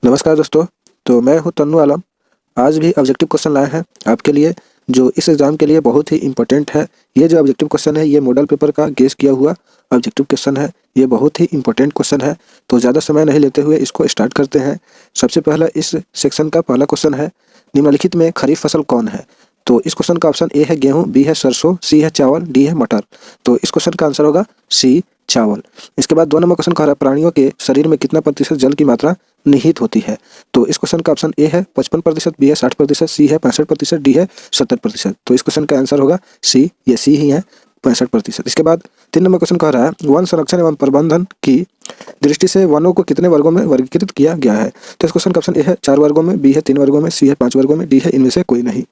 नमस्कार दोस्तों। तो मैं हूं तन्नू आलम। आज भी ऑब्जेक्टिव क्वेश्चन लाए हैं आपके लिए, जो इस एग्ज़ाम के लिए बहुत ही इम्पोर्टेंट है। ये जो ऑब्जेक्टिव क्वेश्चन है ये मॉडल पेपर का गेस किया हुआ ऑब्जेक्टिव क्वेश्चन है। ये बहुत ही इम्पोर्टेंट क्वेश्चन है। तो ज़्यादा समय नहीं लेते हुए इसको स्टार्ट करते हैं। सबसे पहला इस सेक्शन का पहला क्वेश्चन है, निम्नलिखित में खरीफ फसल कौन है? तो इस क्वेश्चन का ऑप्शन ए है गेहूँ, बी है सरसों, सी है चावल, डी है मटर। तो इस क्वेश्चन का आंसर होगा सी, चावल। इसके बाद 2 नंबर क्वेश्चन कह रहा है, प्राणियों के शरीर में कितना प्रतिशत जल की मात्रा निहित होती है? तो इस क्वेश्चन का ऑप्शन ए है 55%, बी है 60%, सी है 65%, डी है 70%। तो इस क्वेश्चन का आंसर होगा सी, ये सी ही है, 65%। इसके बाद 3 नंबर क्वेश्चन कह रहा है, वन संरक्षण एवं प्रबंधन की दृष्टि से वनों को कितने वर्गों में वर्गीकृत किया गया है? तो इस क्वेश्चन का ऑप्शन ए है 4 वर्गों में, बी है 3 वर्गों में, सी है 5 वर्गों में, डी है इनमें से कोई नहीं।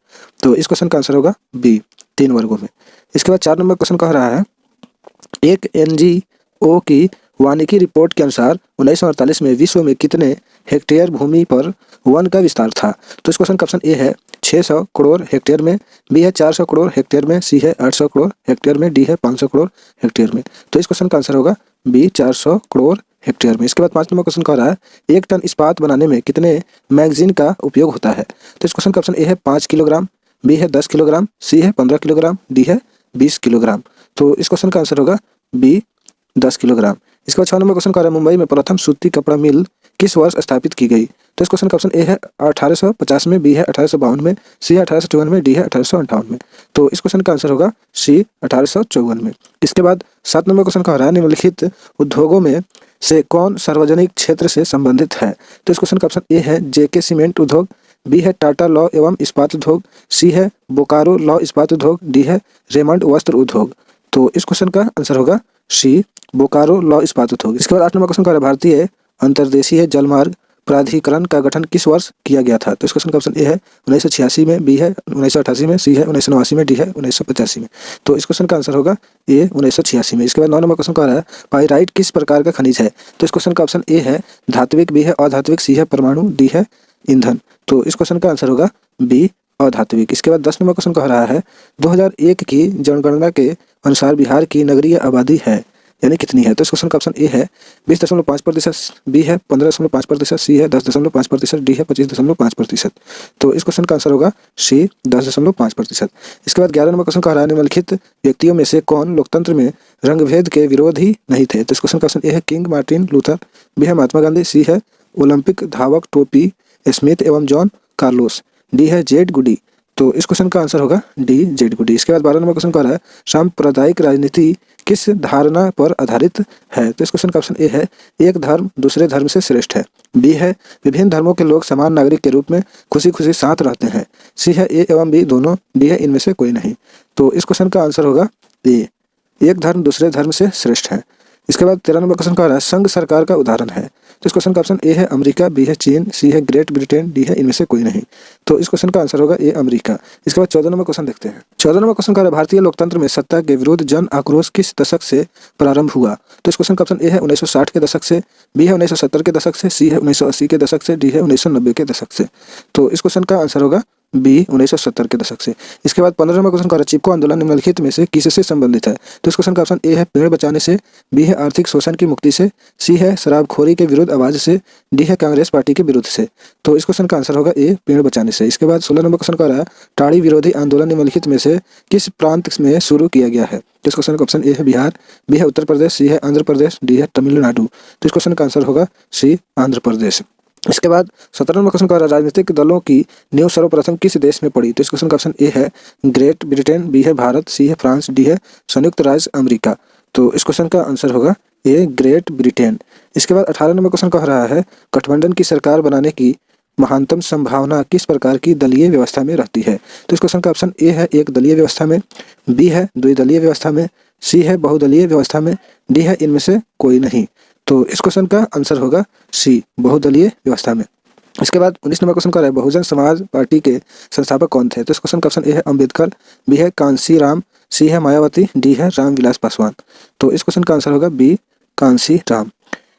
तो इस क्वेश्चन का आंसर होगा बी, 3 वर्गों में। इसके बाद 4 नंबर क्वेश्चन कह रहा है, एक एनजीओ की वानिकी रिपोर्ट के अनुसार 1948 में विश्व में कितने हेक्टेयर भूमि पर वन का विस्तार था? तो इस क्वेश्चन का ऑप्शन ए है 600 करोड़ हेक्टेयर में, बी है 400 करोड़ हेक्टेयर में, सी है 800 करोड़ हेक्टेयर में, डी है 500 करोड़ हेक्टेयर में। तो इस क्वेश्चन का आंसर होगा बी, 400 करोड़ हेक्टेयर में। इसके बाद 5 नंबर क्वेश्चन कह रहा है, एक टन इस्पात बनाने में कितने मैगजीन का उपयोग होता है? तो इस क्वेश्चन का ऑप्शन ए है 5 किलोग्राम, बी है 10 किलोग्राम, सी है 15 किलोग्राम, डी है 20 किलोग्राम। तो इस क्वेश्चन का आंसर होगा बी, 10 किलोग्राम। इसके बाद 6 नंबर क्वेश्चन कह रहा है, मुंबई में प्रथम सूती कपड़ा मिल किस वर्ष स्थापित की गई? तो इस क्वेश्चन का ऑप्शन ए है 1850 में, बी है 1852 में, सी है 1854 में, डी है 1858 में। तो इस क्वेश्चन का आंसर होगा सी, 1854 में। इसके बाद 7 नंबर क्वेश्चन कह रहा है, निम्नलिखित उद्योगों में से कौन सार्वजनिक क्षेत्र से संबंधित है? तो इस क्वेश्चन का ऑप्शन ए है जेके सीमेंट उद्योग, बी है टाटा लॉ एवं इस्पात उद्योग, सी है बोकारो लॉ इस्पात उद्योग, डी है रेमंड वस्त्र उद्योग। तो इस क्वेश्चन का आंसर होगा सी, बोकारो लॉ इस्पात उद्योग। इसके बाद 8 नंबर क्वेश्चन कह रहा है, भारतीय अंतर्देशीय जलमार्ग प्राधिकरण का गठन किस वर्ष किया गया था? तो इस क्वेश्चन का ऑप्शन ए है 1986 में, बी है 1988 में, सी है 1989 में, डी है 1985 में। तो इस क्वेश्चन का आंसर होगा ए, 1986 में। इसके बाद 9 नंबर क्वेश्चन कह रहा है, पाइराइट किस प्रकार का खनिज है? तो इस क्वेश्चन का ऑप्शन ए है धात्विक, बी है अधात्विक, सी है परमाणु, डी है ईंधन। तो इस क्वेश्चन का आंसर होगा बी, अधात्विक। इसके बाद 10 नंबर क्वेश्चन कह रहा है, 2001 की जनगणना के अनुसार बिहार की नगरीय आबादी है यानी कितनी है? तो इस क्वेश्चन का ऑप्शन ए है 20.5%, बी है 15.5%, सी है 10.5%, डी है 25.5%। तो इस क्वेश्चन का आंसर होगा सी, 10.5%। इसके बाद 11 नंबर क्वेश्चन कह रहा है, निम्नलिखित व्यक्तियों में से कौन लोकतंत्र में रंगभेद के विरोधी नहीं थे? तो इस क्वेश्चन का ऑप्शन ए है किंग मार्टिन लूथर, बी है महात्मा गांधी, सी है ओलंपिक धावक टोपी स्मिथ एवं जॉन कार्लोस, डी है जेड गुडी। तो इस क्वेश्चन का आंसर होगा डी, जेड गुडी। इसके बाद 12 नंबर क्वेश्चन कह रहा है, सांप्रदायिक राजनीति किस धारणा पर आधारित है? तो इस क्वेश्चन का ऑप्शन ए है एक धर्म दूसरे धर्म से श्रेष्ठ है, बी है विभिन्न धर्मों के लोग समान नागरिक के रूप में खुशी खुशी साथ रहते हैं, सी है ए एवं बी दोनों, डी है इनमें से कोई नहीं। तो इस क्वेश्चन का आंसर होगा ए, एक धर्म दूसरे धर्म से श्रेष्ठ है। इसके बाद 13 नंबर क्वेश्चन कह रहा है, संघ सरकार का उदाहरण है? तो इस क्वेश्चन का ऑप्शन ए है अमेरिका, बी है चीन, सी है ग्रेट ब्रिटेन, डी है इनमें से कोई नहीं। तो इस क्वेश्चन का आंसर होगा ए, अमेरिका। इसके बाद 14 नंबर क्वेश्चन देखते हैं। 14 नंबर क्वेश्चन कह रहा है, भारतीय लोकतंत्र में सत्ता के विरुद्ध जन आक्रोश किस दशक से प्रारंभ हुआ? तो इस क्वेश्चन का ऑप्शन ए है 1960 के दशक से, बी है 1970 के दशक से, सी है 1980 के दशक से, डी है 1990 के दशक से। तो इस क्वेश्चन का आंसर होगा बी, 1970 के दशक से। इसके बाद 15 नंबर क्वेश्चन कह रहा है, चिपको आंदोलन निम्नलिखित में से किससे संबंधित है? तो इस क्वेश्चन का ऑप्शन ए है पेड़ बचाने से, बी है आर्थिक शोषण की मुक्ति से, सी है शराबखोरी के विरुद्ध आवाज से, डी है कांग्रेस पार्टी के विरुद्ध से। तो इस क्वेश्चन का आंसर होगा ए, पेड़ बचाने से। इसके बाद 16 नंबर क्वेश्चन कह रहा है, टाड़ी विरोधी आंदोलन निम्नलिखित में से किस प्रांत में शुरू किया गया है? तो इस क्वेश्चन का ऑप्शन ए है बिहार, बी है उत्तर प्रदेश, सी है आंध्र प्रदेश, डी है तमिलनाडु। तो इस क्वेश्चन का आंसर होगा सी, आंध्र प्रदेश। इसके बाद 17 नंबर क्वेश्चन कह रहा है, राजनीतिक दलों की नींव सर्वप्रथम किस देश में पड़ी? तो इस क्वेश्चन का ऑप्शन ए है ग्रेट ब्रिटेन, बी है भारत, सी है फ्रांस, डी है संयुक्त राज्य अमेरिका। तो इस क्वेश्चन का आंसर होगा ए, ग्रेट ब्रिटेन। इसके बाद 18 नंबर क्वेश्चन कह रहा है, गठबंधन की सरकार बनाने की महानतम संभावना किस प्रकार की दलीय व्यवस्था में रहती है? तो इस क्वेश्चन का ऑप्शन ए है एक दलीय व्यवस्था में, बी है द्विदलीय व्यवस्था में, सी है बहुदलीय व्यवस्था में, डी है इनमें से कोई नहीं। तो इस क्वेश्चन का आंसर होगा सी, बहुदलीय व्यवस्था में। इसके बाद 19 नंबर क्वेश्चन कर रहा है, बहुजन समाज पार्टी के संस्थापक कौन थे? तो इस क्वेश्चन का ऑप्शन ए है अम्बेडकर, बी है कांसी राम, सी है मायावती, डी है रामविलास पासवान। तो इस क्वेश्चन का आंसर होगा बी, कांसी राम।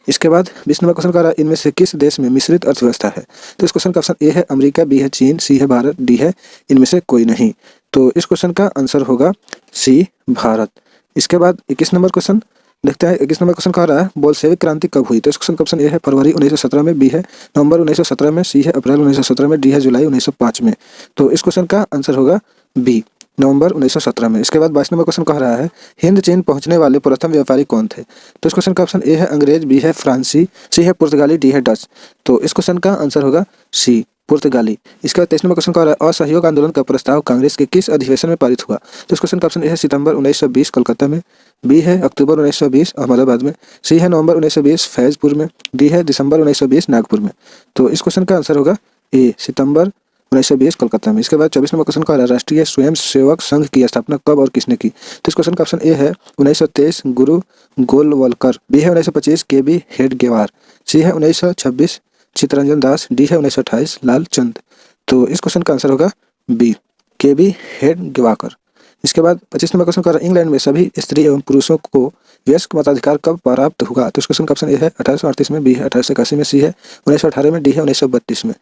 इसके बाद 20 नंबर क्वेश्चन कर रहा है, इनमें से किस देश में मिश्रित अर्थव्यवस्था है? तो इस क्वेश्चन का ऑप्शन ए है अमेरिका, बी है चीन, सी है भारत, डी है इनमें से कोई नहीं। तो इस क्वेश्चन का आंसर होगा सी, भारत। इसके बाद 21 नंबर क्वेश्चन, देखते हैं 21 नंबर क्वेश्चन कह रहा है बोल्शेविक क्रांति कब हुई। तो इस क्वेश्चन का ऑप्शन ए है फरवरी 1917 में, बी है नवंबर 1917 में, सी है अप्रैल 1917 में, डी है जुलाई 1905 में। तो इस क्वेश्चन का आंसर होगा बी, नवंबर 1917 में। इसके बाद 22 नंबर क्वेश्चन कह रहा है हिंद चीन पहुंचने वाले प्रथम व्यापारी कौन थे। तो इस क्वेश्चन का ऑप्शन ए है अंग्रेज, बी है फ्रांसी, सी है पुर्तगाली, डी है डच। तो इस क्वेश्चन का आंसर होगा सी, पुर्तगाली। इसके बाद 23 नंबर क्वेश्चन कह रहा है असहयोग आंदोलन का प्रस्ताव कांग्रेस के किस अधिवेशन में पारित हुआ। तो इस क्वेश्चन का ऑप्शन ए है सितंबर 1920 कोलकाता में, बी है अक्टूबर 1920 अहमदाबाद में, सी है नवंबर 1920 फैजपुर में, डी है दिसंबर 1920 नागपुर में। तो इस क्वेश्चन का आंसर होगा ए, सितंबर 1920 कोलकाता में। इसके बाद 24 नंबर क्वेश्चन कह रहा है राष्ट्रीय स्वयं सेवक संघ की स्थापना कब और किसने की। तो इस क्वेश्चन का ऑप्शन ए है 1923 गुरु गोलवलकर, बी है 1925 के बी हेडगेवार, सी है 1926 चित्तरंजन दास, डी है 1928 लालचंद। तो इस क्वेश्चन का आंसर होगा बी, के बी हेडगेवाकर। इसके बाद 25 नंबर क्वेश्चन कर रहा है इंग्लैंड में सभी स्त्री एवं पुरुषों को वयस्क मताधिकार कब प्राप्त हुआ। तो इस क्वेश्चन का ऑप्शन ए है 1838 में, बी है 1881 में, सी है 1918 में, डी है 1932 में।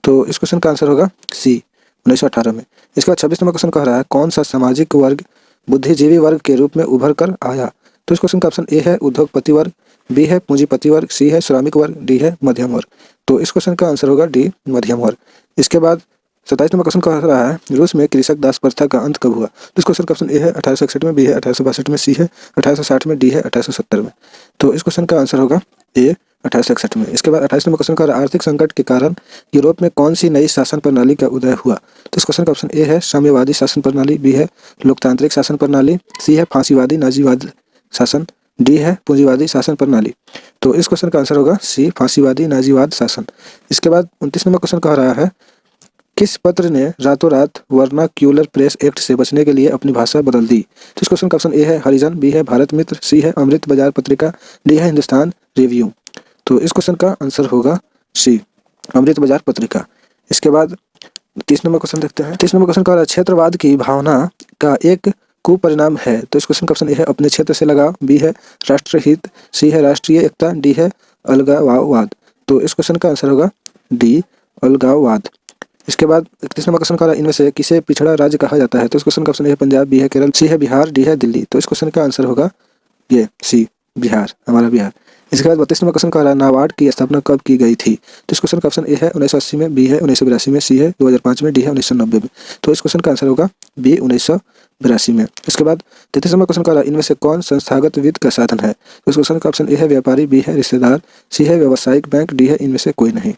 तो इस क्वेश्चन का आंसर होगा सी, 1918 में। इसके बाद 26 नंबर क्वेश्चन कह रहा है कौन सा सामाजिक वर्ग बुद्धिजीवी वर्ग के रूप में उभर कर आया। तो इस क्वेश्चन का ऑप्शन ए है उद्योगपति वर्ग, बी है पूंजीपति वर्ग, सी है श्रमिक वर्ग, डी है मध्यम वर्ग। तो इस क्वेश्चन का आंसर होगा डी, मध्यम वर्ग। इसके बाद 27 नंबर क्वेश्चन कह रहा है रूस में कृषक दास प्रथा का अंत कब हुआ। तो इस क्वेश्चन का ऑप्शन ए है 1861 में, बी है 1862 में, सी है 1860 में, डी है 1870 में। तो इस क्वेश्चन का आंसर होगा ए, 1861 में। इसके बाद 28 नंबर क्वेश्चन कह रहा है आर्थिक संकट के कारण यूरोप में कौन सी नई शासन प्रणाली का उदय हुआ। तो इस क्वेश्चन का ऑप्शन ए है साम्यवादी शासन प्रणाली, बी है लोकतांत्रिक शासन प्रणाली, सी है फांसीवादी नाजीवादी शासन, डी है पूंजीवादी शासन प्रणाली। तो इस क्वेश्चन का आंसर होगा सी, फांसीवादी नाजीवाद शासन। इसके बाद 29 नंबर क्वेश्चन कह रहा है किस पत्र ने रातों रात वर्नाक्यूलर प्रेस एक्ट से बचने के लिए अपनी भाषा बदल दी। तो इस क्वेश्चन का ऑप्शन ए है हरिजन, बी है भारत मित्र, सी है अमृत बाजार पत्रिका, डी है हिंदुस्तान रिव्यू। तो इस क्वेश्चन का आंसर होगा सी, अमृत बाजार पत्रिका। इसके बाद 30 नंबर क्वेश्चन देखते हैं। 30 नंबर क्वेश्चन का क्षेत्रवाद की भावना का एक कुपरिणाम है। तो इस क्वेश्चन का ऑप्शन ए है अपने क्षेत्र से लगाव, बी है राष्ट्रहित, सी है राष्ट्रीय एकता, डी है अलगाववाद। तो इस क्वेश्चन का आंसर होगा डी, अलगाववाद। इसके बाद 31 नंबर क्वेश्चन का इनमें से किसे पिछड़ा राज्य कहा जाता है। तो इस क्वेश्चन का ऑप्शन ए है पंजाब, बी है केरल, सी है बिहार, डी है दिल्ली। तो इस क्वेश्चन का आंसर होगा ये सी, बिहार, हमारा बिहार। इसके बाद 32 नंबर क्वेश्चन कह रहा है नाबार्ड की स्थापना कब की गई थी। तो इस क्वेश्चन का ऑप्शन ए है 1980 में, बी है 1982 में, सी है 2005 में, डी है 1990 में। तो इस क्वेश्चन का आंसर होगा बी, 1982 में। इसके बाद 33 नंबर क्वेश्चन कह रहा है इनमें से कौन संस्थागत वित्त का साधन है। तो इस क्वेश्चन का ऑप्शन ए है व्यापारी, बी है रिश्तेदार, सी है व्यावसायिक बैंक, डी है इनमें से कोई नहीं।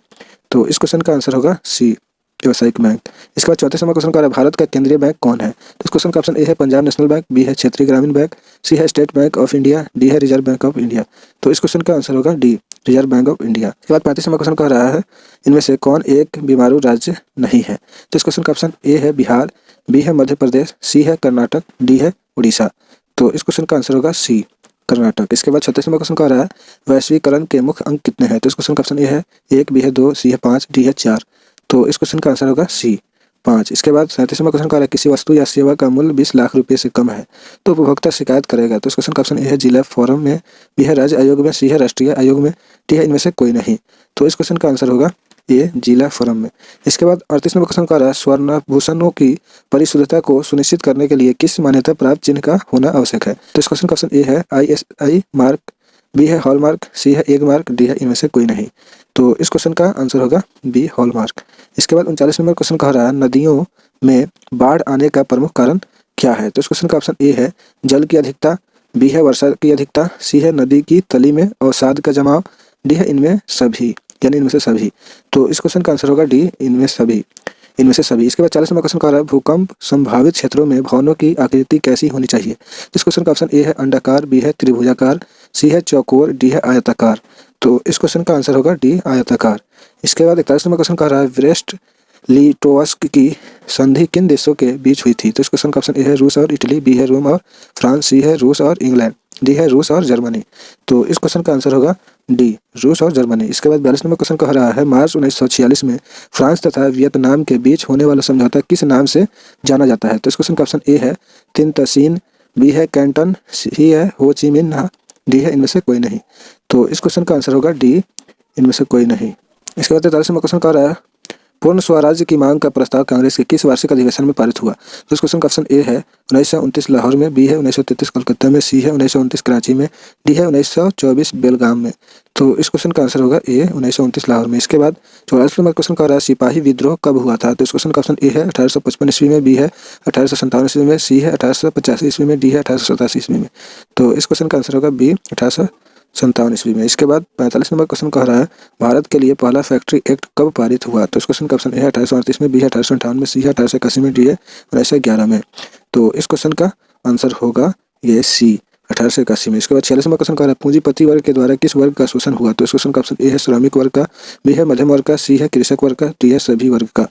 तो इस क्वेश्चन का आंसर होगा सी, व्यावसायिक बैंक। इसके बाद 34 नंबर क्वेश्चन कह रहा है भारत का केंद्रीय बैंक कौन है। तो इस क्वेश्चन का ऑप्शन ए है पंजाब नेशनल बैंक, बी है क्षेत्रीय ग्रामीण बैंक, सी है state bank of India, D है रिजर्व बैंक ऑफ इंडिया। तो इस क्वेश्चन का आंसर होगा D, reserve bank of India. इसके बाद 35 नंबर क्वेश्चन कह रहा है इनमें से कौन एक बीमारू राज्य नहीं है। तो इस क्वेश्चन का ऑप्शन ए है बिहार, बी है मध्य प्रदेश, सी है कर्नाटक, डी है उड़ीसा। तो इस क्वेश्चन का आंसर होगा सी, कर्नाटक। इसके बाद 36 नंबर क्वेश्चन कह रहा है वैश्वीकरण के मुख्य अंक कितने हैं। तो इस क्वेश्चन का ऑप्शन ए है 1, बी है 2, सी है 5, डी है 4। तो इस क्वेश्चन का आंसर होगा सी, 5। इसके बाद 37 नंबर क्वेश्चन कह रहा है किसी वस्तु या सेवा का मूल्य 20 लाख रुपए से कम है तो उपभोक्ता शिकायत करेगा। तो इस क्वेश्चन का ऑप्शन ए है जिला फोरम में, बी है राज्य आयोग में, सी है राष्ट्रीय आयोग में, डी है इनमें से कोई नहीं। तो इस क्वेश्चन का आंसर होगा ए, जिला फोरम में। इसके बाद 38 नंबर क्वेश्चन कह रहा है स्वर्णाभूषणों की परिशुद्धता को सुनिश्चित करने के लिए किस मान्यता प्राप्त चिन्ह का होना आवश्यक है। तो इस क्वेश्चन का ऑप्शन ए है ISI मार्क, बी है हॉलमार्क, सी है एग मार्क, डी है इनमें से कोई नहीं। तो इस क्वेश्चन का आंसर होगा बी, हॉलमार्क। इसके बाद 39 नंबर क्वेश्चन कह रहा है नदियों में बाढ़ आने का प्रमुख कारण क्या है। तो इस क्वेश्चन का ऑप्शन ए है जल की अधिकता, बी है वर्षा की अधिकता, सी है नदी की तली में अवसाद का जमाव, डी है इनमें सभी, यानी इनमें से सभी। तो इस क्वेश्चन का आंसर होगा डी, इनमें सभी, इनमें से सभी। इसके बाद 40 नंबर क्वेश्चन कह रहा है भूकंप संभावित क्षेत्रों में भवनों की आकृति कैसी होनी चाहिए। तो इस क्वेश्चन का ऑप्शन ए है अंडाकार, बी है त्रिभुजाकार, सी है चौकोर, डी है आयताकार। तो इस क्वेश्चन का आंसर होगा डी, आयताकार। इसके बाद 41 नंबर क्वेश्चन कह रहा है ब्रेस्ट लिटोवस्क की संधि किन देशों के बीच हुई थी। तो इस क्वेश्चन का ऑप्शन ए है रूस और इटली, बी है रोम और फ्रांस, सी है रूस और इंग्लैंड, डी है रूस और जर्मनी। तो इस क्वेश्चन का आंसर होगा डी, रूस और जर्मनी। इसके बाद 42 नंबर क्वेश्चन कह रहा है मार्च 1946 में फ्रांस तथा वियतनाम के बीच होने वाला समझौता किस नाम से जाना जाता है। तो इस क्वेश्चन का ऑप्शन ए है तिन तसीन, बी है कैंटन, सी है हो ची मिन्ह, डी है इनमें से कोई नहीं। तो इस क्वेश्चन का आंसर होगा डी, इनमें से कोई नहीं। इसके बाद 43 नंबर क्वेश्चन कह रहा है पूर्ण स्वराज्य की मांग का प्रस्ताव कांग्रेस के किस वार्षिक अधिवेशन में पारित हुआ? तो इस क्वेश्चन का ऑप्शन ए है 1929 लाहौर में, बी है 1933 कलकत्ता में, सी है 1929 कराची में, डी है 1924 बेलगाम में। तो इस क्वेश्चन का आंसर होगा ए 1929 लाहौर में। इसके बाद 44 नंबर क्वेश्चन का रहा है सिपाही विद्रोह कब हुआ था? तो इस क्वेश्चन का ऑप्शन ए है 1855 ईस्वी में, बी है 1857 ईस्वी में, सी है 1885 ईस्वी में, डी है 1887 ईस्वी में। तो इस क्वेश्चन का आंसर होगा बी 1857 ईस्वी में। इसके बाद 45 नंबर क्वेश्चन कह रहा है भारत के लिए पहला फैक्ट्री एक्ट कब पारित हुआ? तो इस क्वेश्चन का ऑप्शन ए है 1838 में, बी है 1858 में, सी है 1881 में, डी है 1911 में। तो इस क्वेश्चन का आंसर होगा ये सी 1881 में। इसके बाद 46 नंबर क्वेश्चन कह रहा है पूंजीपति वर्ग के द्वारा किस वर्ग का शोषण हुआ? तो इस क्वेश्चन का ऑप्शन ए है श्रमिक वर्ग का, बी है मध्यम वर्ग का, सी है कृषक वर्ग का, डी है सभी वर्ग का।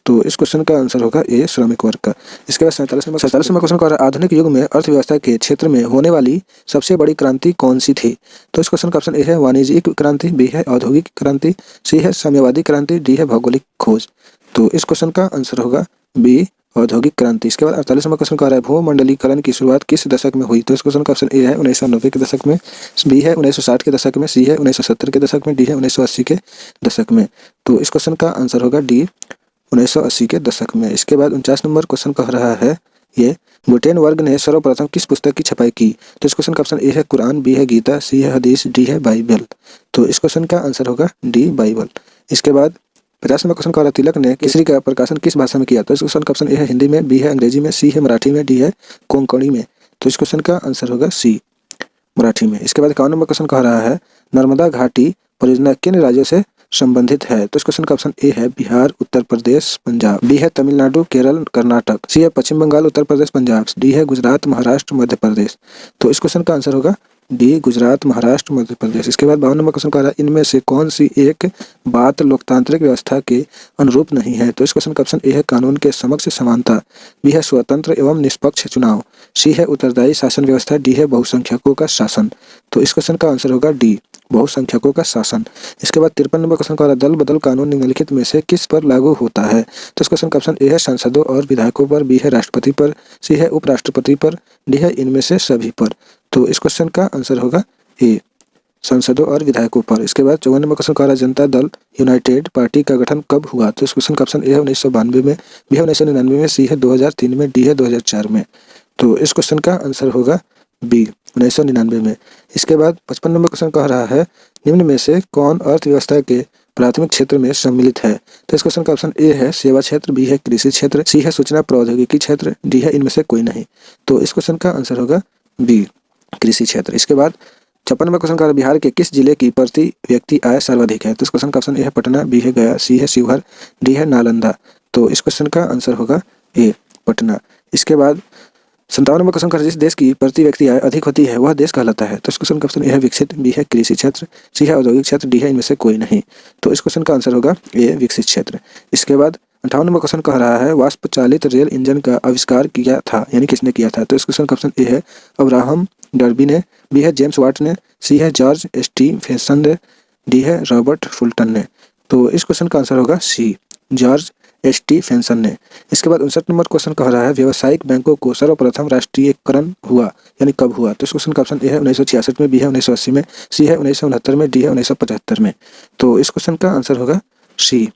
तो इस क्वेश्चन का आंसर होगा ए श्रमिक वर्ग का। इसके बाद 47 नंबर क्वेश्चन कह रहा है आधुनिक युग में अर्थव्यवस्था के क्षेत्र में होने वाली सबसे बड़ी क्रांति कौन सी थी? तो इस क्वेश्चन का ऑप्शन ए है वाणिज्यिक क्रांति, बी है औद्योगिक क्रांति, सी है साम्यवादी क्रांति, डी है भौगोलिक खोज। तो इस क्वेश्चन का आंसर होगा बी औद्योगिक क्रांति। इसके बाद 48 नंबर क्वेश्चन कह रहा है भूमंडलीकरण की शुरुआत किस दशक में हुई? तो इस क्वेश्चन का ऑप्शन ए है 1990 के दशक में, बी है 1960 के दशक में, सी है 1970 के दशक में, डी है 1980 के दशक में। तो इस क्वेश्चन का आंसर होगा डी 1980 के दशक में। इसके बाद 49 नंबर क्वेश्चन कह रहा है ये गुटेन वर्ग ने सर्वप्रथम किस पुस्तक की छपाई की? तो इस क्वेश्चन का ऑप्शन ए है कुरान, बी है गीता, सी है हदीस, डी है बाइबल। तो इस क्वेश्चन का आंसर होगा डी बाइबल। इसके बाद 50 नंबर क्वेश्चन कह रहा है तिलक ने केसरी का प्रकाशन किस भाषा में किया? तो इस क्वेश्चन का ऑप्शन ए है हिंदी में, बी है अंग्रेजी में, सी है मराठी में, डी है कोंकणी में। तो इस क्वेश्चन का आंसर होगा सी मराठी में। इसके बाद 51 नंबर क्वेश्चन कह रहा है नर्मदा घाटी परियोजना किन राज्यों से संबंधित है? तो इस क्वेश्चन का ऑप्शन ए है बिहार, उत्तर प्रदेश, पंजाब, बी है तमिलनाडु, केरल, कर्नाटक, सी है पश्चिम बंगाल, उत्तर प्रदेश, पंजाब, डी है गुजरात, महाराष्ट्र, मध्य प्रदेश। तो इस क्वेश्चन का आंसर होगा डी गुजरात, महाराष्ट्र, मध्य प्रदेश। इसके बाद 52 नंबर क्वेश्चन कह रहा है इनमें से कौन सी एक बात लोकतांत्रिक व्यवस्था के अनुरूप नहीं है? तो इस क्वेश्चन का ऑप्शन ए है कानून के समक्ष समानता, बी है स्वतंत्र एवं निष्पक्ष चुनाव, सी है उत्तरदायी शासन व्यवस्था, डी है बहुसंख्यकों का शासन। तो इस क्वेश्चन का आंसर होगा डी बहुसंख्यकों का शासन। इसके बाद 53 नंबर क्वेश्चन कह रहा है दल बदल कानून निम्नलिखित में से किस पर लागू होता है? तो इस क्वेश्चन का ऑप्शन ए है सांसदों और विधायकों पर, बी है राष्ट्रपति पर, सी है उपराष्ट्रपति पर, डी है इनमें से सभी पर। तो इस क्वेश्चन का आंसर होगा ए सांसदों और विधायकों पर। इसके बाद 54 नंबर क्वेश्चन कह रहा है जनता दल यूनाइटेड पार्टी का गठन कब हुआ? तो इस क्वेश्चन का ऑप्शन ए है 1992 में, बी है 1999 में, सी है 2003 में, डी है 2004 में। तो इस क्वेश्चन का आंसर होगा बी 1999 में। इसके बाद 55 नंबर क्वेश्चन कह रहा है निम्न में से कौन अर्थव्यवस्था के प्राथमिक क्षेत्र में सम्मिलित है? तो इस क्वेश्चन का ऑप्शन ए है सेवा क्षेत्र, बी है कृषि क्षेत्र, सी है सूचना प्रौद्योगिकी क्षेत्र, डी है इनमें से कोई नहीं। तो इस क्वेश्चन का आंसर होगा बी कृषि क्षेत्र। इसके बाद 56 नंबर क्वेश्चन का बिहार के किस जिले की प्रति व्यक्ति आय सर्वाधिक है? तो इस क्वेश्चन का ऑप्शन ए है पटना, बी है गया, सी है शिवहर, डी है नालंदा। तो इस क्वेश्चन का आंसर होगा ए पटना। इसके बाद 57 नंबर क्वेश्चन का जिस देश की प्रति व्यक्ति आय अधिक होती है वह देश कहलाता है? तो इस क्वेश्चन का ऑप्शन ए है विकसित, बी है कृषि क्षेत्र, सी है औद्योगिक क्षेत्र, डी है इनमें से कोई नहीं। तो इस क्वेश्चन का आंसर होगा ए विकसित क्षेत्र। इसके बाद 58 नंबर क्वेश्चन कह रहा है वाष्प चालित रेल इंजन का आविष्कार किया था यानी किसने किया था? तो इस क्वेश्चन का ऑप्शन ए है अब्राहम डर्बी ने, बी है जेम्स वाट ने, सी है जॉर्ज स्टीफेंसन ने, डी है रॉबर्ट फुल्टन ने। तो इस क्वेश्चन का आंसर होगा सी जॉर्ज स्टीफेंसन ने। इसके बाद 59 नंबर क्वेश्चन कह रहा है व्यावसायिक बैंकों को सर्वप्रथम राष्ट्रीयकरण हुआ यानी कब हुआ? तो इस क्वेश्चन का ऑप्शन ए है 1966 में, बी है 1980 में, सी है 1969 में, डी है 1975 में। तो इस क्वेश्चन का आंसर होगा सी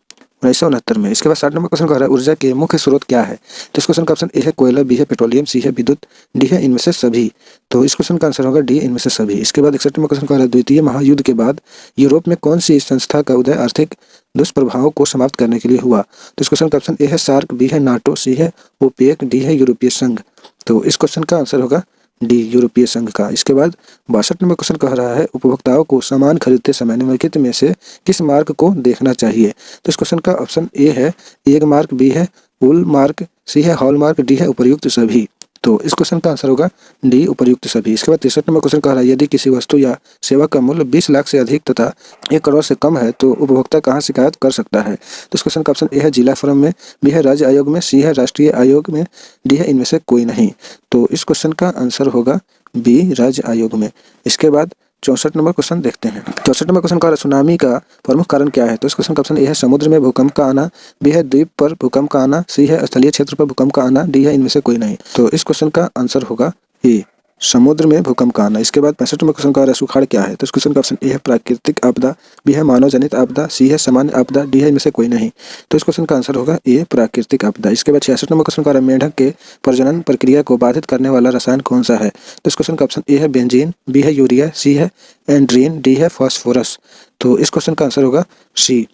1969 में। इसके बाद 60 नंबर क्वेश्चन कह रहा है ऊर्जा के मुख्य स्रोत क्या है? तो इस क्वेश्चन का ऑप्शन ए है कोयला, बी है पेट्रोलियम, सी है विद्युत, डी है इनमें से सभी। तो इस क्वेश्चन का आंसर होगा डी इनमें से सभी। इसके बाद 61 नंबर क्वेश्चन कह रहा है द्वितीय महायुद्ध के बाद यूरोप में कौन सी संस्था का उदय आर्थिक दुष्प्रभावों को समाप्त करने के लिए हुआ? तो इस क्वेश्चन का ऑप्शन ए है सार्क, बी है नाटो, सी है ओपेक, डी है यूरोपीय संघ। तो इस क्वेश्चन का आंसर होगा डी यूरोपीय संघ का। इसके बाद 62 नंबर क्वेश्चन कह रहा है उपभोक्ताओं को सामान खरीदते समय निम्नलिखित में से किस मार्क को देखना चाहिए? तो इस क्वेश्चन का ऑप्शन ए है एग मार्क, बी है वुल मार्क, सी है हॉल मार्क, डी है उपर्युक्त सभी। तो इस क्वेश्चन का आंसर होगा डी उपर्युक्त सभी। इसके बाद 63 नंबर क्वेश्चन कह रहा है यदि किसी वस्तु या सेवा का मूल्य 20 लाख से अधिक तथा 1 करोड़ से कम है तो उपभोक्ता कहाँ शिकायत कर सकता है? तो इस क्वेश्चन का ऑप्शन ए है जिला फोरम में, बी है राज्य आयोग में, सी है राष्ट्रीय आयोग में, डी है इनमें से कोई नहीं। तो इस क्वेश्चन का आंसर होगा बी राज्य आयोग में। इसके बाद 64 नंबर क्वेश्चन देखते हैं। 64 नंबर क्वेश्चन का सुनामी का प्रमुख कारण क्या है? तो इस क्वेश्चन का ऑप्शन ए है समुद्र में भूकंप का आना, बी है द्वीप पर भूकंप का आना, सी है स्थलीय क्षेत्र पर भूकंप का आना, डी है इनमें से कोई नहीं। तो इस क्वेश्चन का आंसर होगा ए समुद्र में भूकंप का आना। इसके बाद 65 नंबर क्वेश्चन का है सुखाड़ क्या है? तो इस क्वेश्चन का ऑप्शन ए है प्राकृतिक आपदा, बी है मानव जनित आपदा, सी है सामान्य आपदा, डी है इनमें से कोई नहीं। तो इस क्वेश्चन का आंसर होगा ए प्राकृतिक आपदा। इसके बाद 66 नंबर क्वेश्चन का है मेंढक के प्रजनन प्रक्रिया को बाधित करने वाला रसायन कौन सा है? तो इस क्वेश्चन का ऑप्शन ए है बेंजीन, बी है यूरिया, सी है एंड्रीन, डी है फास्फोरस। तो इस क्वेश्चन का आंसर होगा सी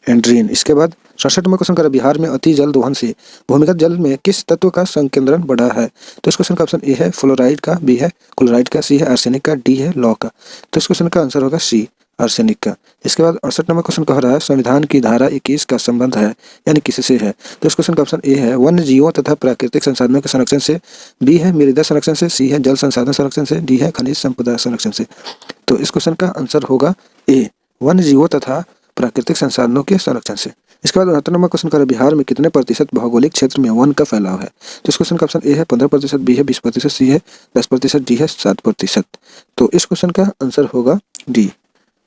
एंड्रीन। इसके बाद 67 नंबर क्वेश्चन का बिहार में अति जल दोहन से भूमिगत जल में किस तत्व का संकेंद्रण बढ़ा है? तो इस क्वेश्चन का ऑप्शन ए है फ्लोराइड का, बी है क्लोराइड का, सी है आर्सेनिक का, डी है लौ का। तो इस क्वेश्चन का आंसर होगा सी आर्सेनिक का। इसके बाद 68 नंबर क्वेश्चन कह रहा है संविधान की धारा 21 का संबंध है यानी किससे है? तो इस क्वेश्चन का ऑप्शन ए है वन्य जीवों तथा प्राकृतिक संसाधनों के संरक्षण से, बी है मृदा संरक्षण से, सी है जल संसाधन संरक्षण से, डी है खनिज संपदा संरक्षण से। तो इस क्वेश्चन का आंसर होगा ए वन्य जीवों तथा प्राकृतिक संसाधनों के संरक्षण से। इसके बाद 69 नंबर क्वेश्चन का बिहार में कितने प्रतिशत भौगोलिक क्षेत्र में वन का फैलाव है? तो इस क्वेश्चन का ऑप्शन ए है 15%, बी है 20%, सी है 10%, डी है 7%। तो इस क्वेश्चन का आंसर होगा डी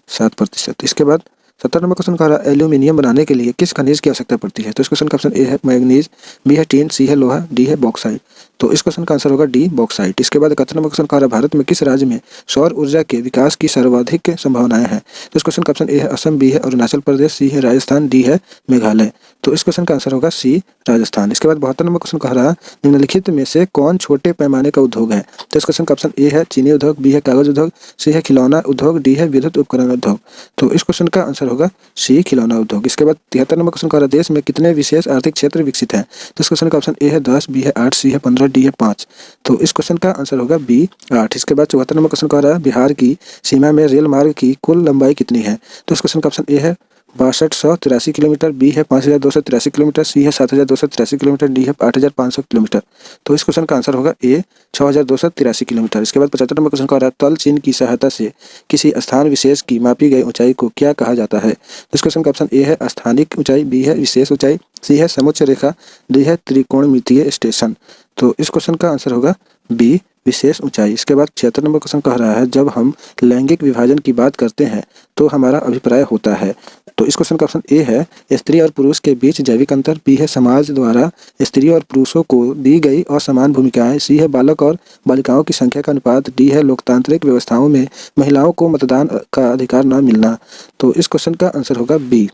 7%। इसके बाद 70 नंबर क्वेश्चन का रहा एल्यूमिनियम बनाने के लिए किस खनिज की आवश्यकता पड़ती है? तो इस क्वेश्चन का ऑप्शन ए है मैग्नीज, बी है टीन, सी है लोहा, डी है बॉक्साइट। तो इस क्वेश्चन का आंसर होगा डी बॉक्साइट। इसके बाद 71 नंबर क्वेश्चन का रहा भारत में किस राज्य में सौर ऊर्जा के विकास की सर्वाधिक संभावनाएं हैं? तो इस क्वेश्चन का ऑप्शन ए है असम, बी है अरुणाचल प्रदेश, सी है राजस्थान, डी है मेघालय। तो इस क्वेश्चन का आंसर होगा सी राजस्थान। इसके बाद 72 नंबर क्वेश्चन कह रहा निम्नलिखित में से कौन छोटे पैमाने का उद्योग है? तो इस क्वेश्चन का ऑप्शन ए है चीनी उद्योग, बी है कागज उद्योग, सी है खिलौना उद्योग, डी है विद्युत उपकरण उद्योग। तो इस क्वेश्चन का आंसर होगा सी खिलौना उद्योग। इसके बाद 73 नंबर क्वेश्चन कह रहा देश में कितने विशेष आर्थिक क्षेत्र विकसित हैं? तो इस क्वेश्चन का ऑप्शन ए है 10, बी है 8, सी है 15, डी है 5। तो इस क्वेश्चन का आंसर होगा बी 8। इसके बाद 74 नंबर क्वेश्चन कह रहा है बिहार की सीमा में रेल मार्ग की कुल लंबाई कितनी है? तो इस क्वेश्चन का ऑप्शन ए है 6283 किलोमीटर, बी है 5283 किलोमीटर, सी है 7283 किलोमीटर, डी है 8500 किलोमीटर। तो इस क्वेश्चन का आंसर होगा ए 6283 किलोमीटर। इसके बाद 75 नंबर क्वेश्चन का रहा तल चिन्ह की सहायता से किसी स्थान विशेष की मापी गई ऊंचाई को क्या कहा जाता है? तो इस क्वेश्चन का ऑप्शन ए है स्थानिक ऊंचाई, बी है विशेष ऊंचाई, सी है समुच्च रेखा, डी है त्रिकोणमितीय स्टेशन। तो इस क्वेश्चन का आंसर होगा बी विशेष ऊंचाई। इसके बाद 76 नंबर क्वेश्चन कह रहा है जब हम लैंगिक विभाजन की बात करते हैं तो हमारा अभिप्राय होता है। तो इस क्वेश्चन का ऑप्शन ए है स्त्री और पुरुष के बीच जैविक अंतर, बी है समाज द्वारा स्त्री और पुरुषों को दी गई असमान भूमिकाएं, सी है बालक और बालिकाओं की संख्या का अनुपात, डी है लोकतांत्रिक व्यवस्थाओं में महिलाओं को मतदान का अधिकार न मिलना। तो इस क्वेश्चन का आंसर होगा बी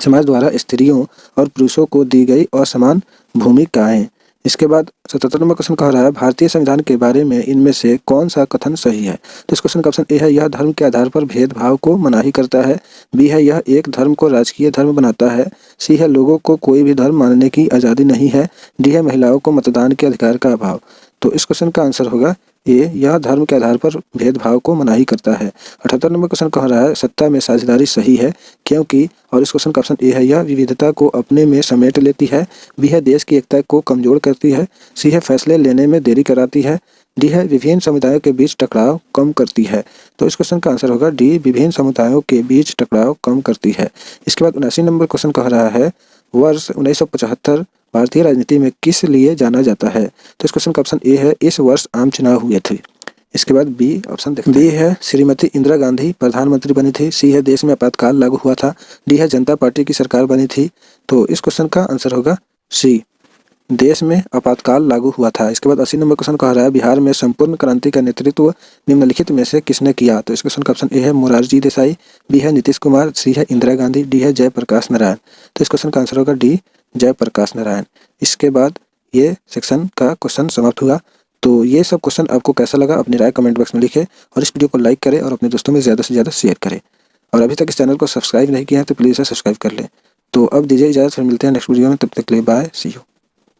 समाज द्वारा स्त्रियों और पुरुषों को दी गई असमान भूमिकाएं। इसके बाद 77 नंबर क्वेश्चन कह रहा है भारतीय संविधान के बारे में इनमें से कौन सा कथन सही है? तो इस क्वेश्चन का ऑप्शन ए है यह धर्म के आधार पर भेदभाव को मनाही करता है, बी है यह एक धर्म को राजकीय धर्म बनाता है, सी है लोगों को कोई भी धर्म मानने की आज़ादी नहीं है, डी है महिलाओं को मतदान के अधिकार का अभाव। तो इस क्वेश्चन का आंसर होगा ए यह धर्म के आधार पर भेदभाव को मनाही करता है। 78 नंबर क्वेश्चन कह रहा है सत्ता में साझेदारी सही है क्योंकि, और इस क्वेश्चन का ऑप्शन ए है यह विविधता को अपने में समेट लेती है, बी है देश की एकता को कमजोर करती है, सी है फैसले लेने में देरी कराती है, डी है विभिन्न समुदायों के बीच टकराव कम करती है। तो इस क्वेश्चन का आंसर होगा डी विभिन्न समुदायों के बीच टकराव कम करती है। इसके बाद 79 नंबर क्वेश्चन कह रहा है वर्ष 1975 भारतीय राजनीति में किस लिए जाना जाता है? तो इस क्वेश्चन का ऑप्शन ए है इस वर्ष आम चुनाव हुए थे। इसके बाद बी ऑप्शन देखते हैं। बी है श्रीमती इंदिरा गांधी प्रधानमंत्री बनी थी, सी है देश में आपातकाल लागू हुआ था, डी है जनता पार्टी की सरकार बनी थी। तो इस क्वेश्चन का आंसर होगा सी देश में आपातकाल लागू हुआ था। इसके बाद 80 नंबर क्वेश्चन कह रहा है बिहार में संपूर्ण क्रांति का नेतृत्व निम्नलिखित में से किसने किया? तो इस क्वेश्चन का ऑप्शन ए है मोरारजी देसाई, बी है नीतीश कुमार, सी है इंदिरा गांधी, डी है जयप्रकाश नारायण। तो इस क्वेश्चन का आंसर होगा डी जयप्रकाश नारायण। इसके बाद ये सेक्शन का क्वेश्चन समाप्त हुआ। तो ये सब क्वेश्चन आपको कैसा लगा अपनी राय कमेंट बॉक्स में लिखें और इस वीडियो को लाइक करें और अपने दोस्तों में ज़्यादा से ज़्यादा शेयर करें। और अभी तक इस चैनल को सब्सक्राइब नहीं किया है तो प्लीज़ इसे सब्सक्राइब कर लें। तो अब दीजिए इजाज़त, फिर मिलते हैं नेक्स्ट वीडियो में, तब तक के लिए बाय, सी यू।